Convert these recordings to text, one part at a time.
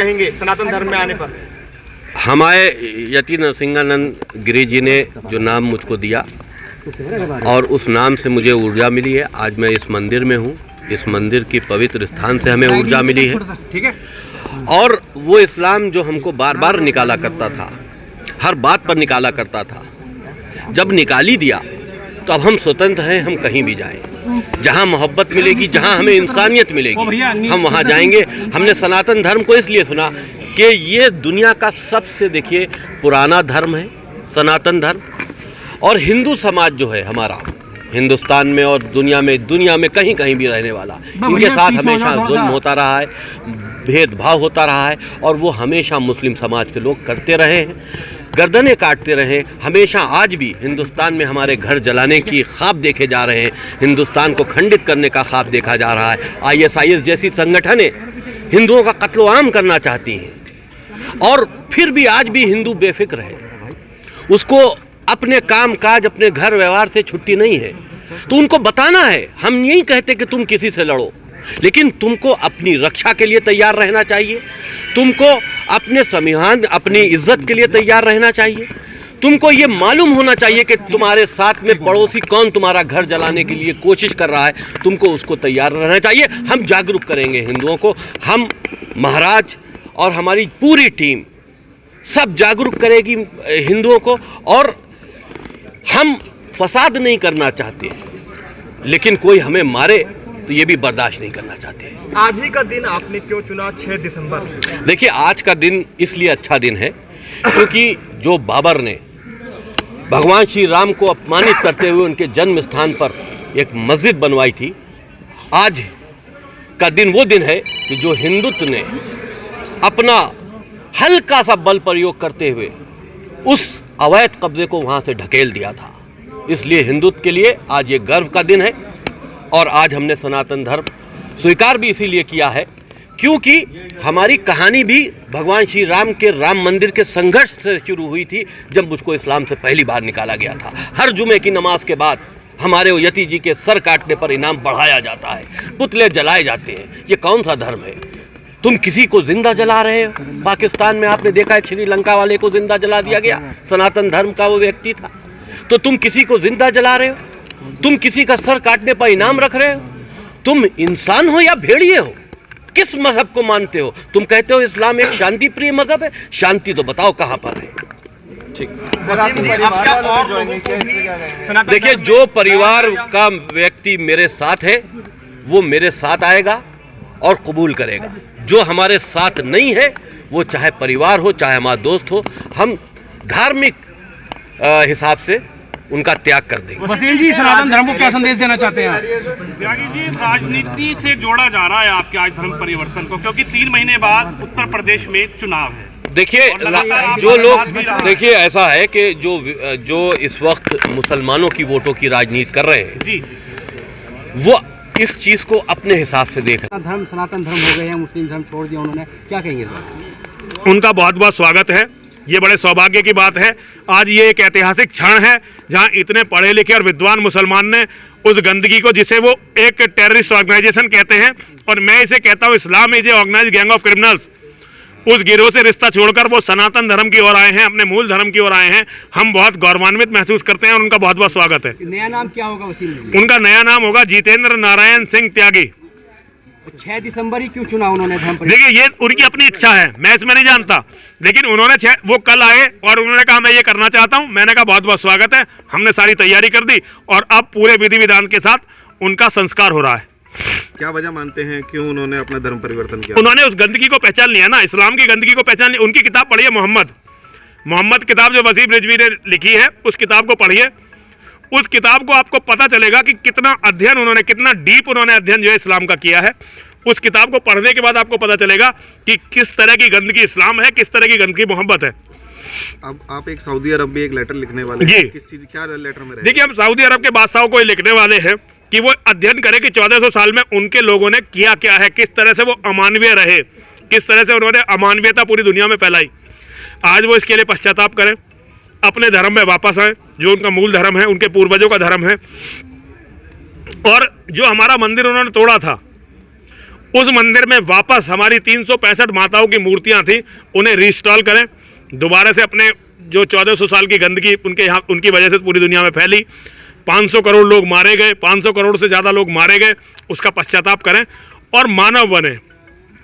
कहेंगे सनातन धर्म में आने पर? हमारे यति नरसिंहानंद गिरी जी ने जो नाम मुझको दिया और उस नाम से मुझे ऊर्जा मिली है। आज मैं इस मंदिर में हूँ, इस मंदिर की पवित्र स्थान से हमें ऊर्जा मिली है। ठीक है। और वो इस्लाम जो हमको बार बार निकाला करता था, हर बात पर निकाला करता था, जब निकाली दिया तो अब हम स्वतंत्र हैं, हम कहीं भी जाएं। जहां मोहब्बत मिलेगी, जहां हमें इंसानियत मिलेगी, हम वहां जाएंगे। हमने सनातन धर्म को इसलिए सुना कि ये दुनिया का सबसे, देखिए, पुराना धर्म है सनातन धर्म। और हिंदू समाज जो है हमारा हिंदुस्तान में और दुनिया में कहीं कहीं भी रहने वाला, इनके साथ हमेशा जुल्म होता रहा है, भेदभाव होता रहा है, और वो हमेशा मुस्लिम समाज के लोग करते रहे हैं, गर्दनें काटते रहे हमेशा। आज भी हिंदुस्तान में हमारे घर जलाने की ख्वाब देखे जा रहे हैं, हिंदुस्तान को खंडित करने का ख्वाब देखा जा रहा है। ISIS जैसी संगठनें हिंदुओं का कत्ल-आम करना चाहती हैं, और फिर भी आज भी हिंदू बेफिक्र है, उसको अपने काम काज, अपने घर व्यवहार से छुट्टी नहीं है। तो उनको बताना है, हम यही कहते कि तुम किसी से लड़ो, लेकिन तुमको अपनी रक्षा के लिए तैयार रहना चाहिए, तुमको अपने संविधान, अपनी इज्जत के लिए तैयार रहना चाहिए, तुमको ये मालूम होना चाहिए कि तुम्हारे साथ में पड़ोसी कौन तुम्हारा घर जलाने के लिए कोशिश कर रहा है, तुमको उसको तैयार रहना चाहिए। हम जागरूक करेंगे हिंदुओं को, हम महाराज और हमारी पूरी टीम सब जागरूक करेगी हिंदुओं को। और हम फसाद नहीं करना चाहते, लेकिन कोई हमें मारे तो ये भी बर्दाश्त नहीं करना चाहते। आज ही का दिन आपने क्यों चुना 6 दिसंबर? देखिए, आज का दिन इसलिए अच्छा दिन है क्योंकि जो बाबर ने भगवान श्री राम को अपमानित करते हुए उनके जन्म स्थान पर एक मस्जिद बनवाई थी, आज का दिन वो दिन है कि जो हिंदुत्व ने अपना हल्का सा बल प्रयोग करते हुए उस अवैध कब्जे को वहाँ से ढकेल दिया था। इसलिए हिंदुत्व के लिए आज ये गर्व का दिन है। और आज हमने सनातन धर्म स्वीकार भी इसीलिए किया है क्योंकि हमारी कहानी भी भगवान श्री राम के राम मंदिर के संघर्ष से शुरू हुई थी, जब मुझको इस्लाम से पहली बार निकाला गया था। हर जुमे की नमाज के बाद हमारे यति जी के सर काटने पर इनाम बढ़ाया जाता है, पुतले जलाए जाते हैं। ये कौन सा धर्म है? तुम किसी को जिंदा जला रहे हो। पाकिस्तान में आपने देखा है, श्रीलंका वाले को जिंदा जला दिया गया, सनातन धर्म का वो व्यक्ति था। तो तुम किसी को जिंदा जला रहे हो, तुम किसी का सर काटने पर इनाम रख रहे हो। तुम इंसान हो या भेड़िए हो? किस मजहब को मानते हो? तुम कहते हो इस्लाम एक शांति प्रिय मजहब है, शांति तो बताओ कहाँ पर है? ठीक, देखिए, जो परिवार का व्यक्ति मेरे साथ है वो मेरे साथ आएगा और कबूल करेगा। जो हमारे साथ नहीं है, वो चाहे परिवार हो चाहे हमारा दोस्त हो, हम धार्मिक हिसाब से उनका त्याग कर देंगे। वसीम जी, सनातन धर्म को क्या संदेश देना चाहते हैं? त्यागी जी, राजनीति से जोड़ा जा रहा है आपके आज धर्म परिवर्तन को, क्योंकि 3 महीने बाद उत्तर प्रदेश में चुनाव है। देखिए, जो लोग, देखिए ऐसा है कि जो इस वक्त मुसलमानों की वोटों की राजनीति कर रहे हैं जी, वो इस चीज को अपने हिसाब से देख रहे हैं। धर्म सनातन धर्म हो गए हैं, मुस्लिम धर्म छोड़ दिया उन्होंने, क्या कहेंगे? उनका बहुत बहुत स्वागत है। ये बड़े सौभाग्य की बात है। आज ये एक ऐतिहासिक क्षण है जहां इतने पढ़े लिखे और विद्वान मुसलमान ने उस गंदगी को, जिसे वो एक टेररिस्ट ऑर्गेनाइजेशन कहते हैं, और मैं इसे कहता हूं Islam is a organized gang of criminals, उस गिरोह से रिश्ता छोड़कर वो सनातन धर्म की ओर आए हैं, अपने मूल धर्म की ओर आए हैं। हम बहुत गौरवान्वित महसूस करते हैं और उनका बहुत बहुत स्वागत है। नया नाम क्या होगा वसीम जी? उनका नया नाम होगा जितेंद्र नारायण सिंह त्यागी। 6 दिसंबर ही क्यों चुना उन्होंने धर्म? देखिए, ये उनकी अपनी इच्छा है, मैं इसमें नहीं जानता, लेकिन उन्होंने वो कल आए और उन्होंने कहा मैं ये करना चाहता हूं। मैंने कहा बहुत बहुत स्वागत है, हमने सारी तैयारी कर दी और अब पूरे विधि विधान के साथ उनका संस्कार हो रहा है। क्या वजह मानते हैं क्यों उन्होंने अपना धर्म परिवर्तन किया? उन्होंने उस गंदगी को पहचान लिया ना, इस्लाम की गंदगी को पहचान लिया। उनकी किताब पढ़िए, मोहम्मद किताब जो वसीम रिजवी ने लिखी है, उस किताब को पढ़िए। उस किताब को आपको पता चलेगा कि कितना अध्ययन उन्होंने, कितना डीप उन्होंने अध्ययन जो है इस्लाम का किया है। उस किताब को पढ़ने के बाद आपको पता चलेगा कि किस तरह की गंदगी इस्लाम है, किस तरह की गंदगी मोहब्बत है। अब आप एक सऊदी अरब में एक लेटर लिखने वाले जी, किस चीज, क्या लेटर में? देखिए, हम सऊदी अरब के बादशाहों को लिखने वाले हैं कि वो अध्ययन करें कि 1400 साल में उनके लोगों ने किया क्या है, किस तरह से वो अमानवीय रहे, किस तरह से उन्होंने अमानवीयता पूरी दुनिया में फैलाई। आज वो इसके लिए पश्चाताप करें, अपने धर्म में वापस आए, जो उनका मूल धर्म है, उनके पूर्वजों का धर्म है। और जो हमारा मंदिर उन्होंने तोड़ा था, उस मंदिर में वापस हमारी 365 माताओं की मूर्तियां थी, उन्हें रिस्टॉल करें दोबारा से। अपने जो 1400 साल की गंदगी उनकी वजह से पूरी दुनिया में फैली, 500 करोड़ लोग मारे गए, 500 करोड़ से ज़्यादा लोग मारे गए, उसका पश्चाताप करें और मानव बने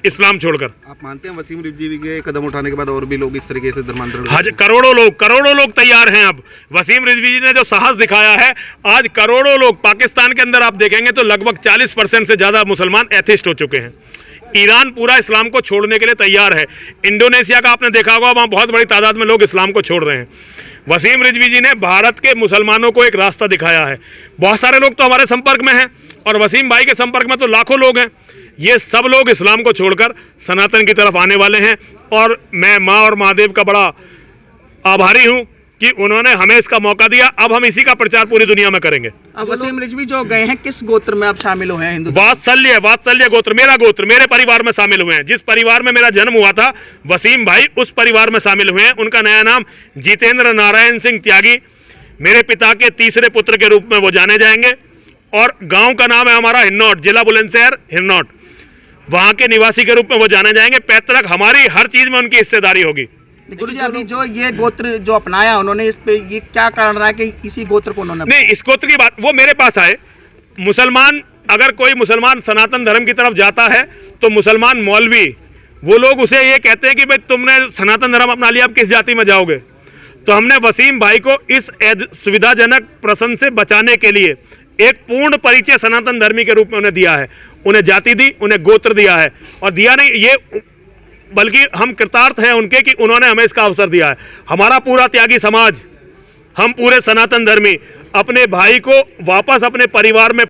इस्लाम छोड़कर। आप मानते हैं वसीम रिजवी के कदम उठाने के बाद और भी लोग इस तरीके से धर्मांतरण? आज करोड़ों लोग तैयार हैं। अब वसीम रिजवी जी ने जो साहस दिखाया है, आज करोड़ों लोग पाकिस्तान के अंदर आप देखेंगे तो लगभग 40% से ज़्यादा मुसलमान एथिस्ट हो चुके हैं। ईरान पूरा इस्लाम को छोड़ने के लिए तैयार है। इंडोनेशिया का आपने देखा होगा, वहाँ बहुत बड़ी तादाद में लोग इस्लाम को छोड़ रहे हैं। वसीम रिजवी जी ने भारत के मुसलमानों को एक रास्ता दिखाया है। बहुत सारे लोग तो हमारे संपर्क में हैं और वसीम भाई के संपर्क में तो लाखों लोग हैं। ये सब लोग इस्लाम को छोड़कर सनातन की तरफ आने वाले हैं और मैं माँ और महादेव का बड़ा आभारी हूँ कि उन्होंने हमें इसका मौका दिया। अब हम इसी का प्रचार पूरी दुनिया में करेंगे। अब वसीम रिजवी जो गए हैं, किस गोत्र में आप शामिल हुए हैं? हिंदू वात्सल्य गोत्र, मेरा गोत्र, मेरे परिवार में शामिल हुए हैं। जिस परिवार में मेरा जन्म हुआ था, वसीम भाई उस परिवार में शामिल हुए हैं। उनका नया नाम जितेंद्र नारायण सिंह त्यागी, मेरे पिता के तीसरे पुत्र के रूप में वो जाने जाएंगे। और गांव का नाम है हमारा हिन्नौट, जिला बुलंदशहर हिन्नौट, वहां के निवासी के रूप में वो जाने जाएंगे। पैतृक हमारी हर चीज में उनकी हिस्सेदारी होगी। गुरुजी, अभी जो ये गोत्र जो अपनाया उन्होंने, इस पे ये क्या कारण रहा कि इसी गोत्र को उन्होंने? नहीं, इस गोत्र की बात, वो मेरे पास आए। मुसलमान, अगर कोई मुसलमान सनातन धर्म की तरफ जाता है तो मुसलमान मौलवी वो लोग उसे ये कहते हैं कि भाई तुमने सनातन धर्म अपना लिया, अब किस जाति में जाओगे? तो हमने वसीम भाई को इस सुविधाजनक प्रश्न से बचाने के लिए एक पूर्ण परिचय सनातन धर्मी के रूप में उन्हें दिया है। उन्हें जाति दी, उन्हें गोत्र दिया है, और दिया नहीं ये, बल्कि हम कृतार्थ हैं उनके कि उन्होंने हमें इसका अवसर दिया है। हमारा पूरा त्यागी समाज, हम पूरे सनातन धर्मी अपने भाई को वापस अपने परिवार में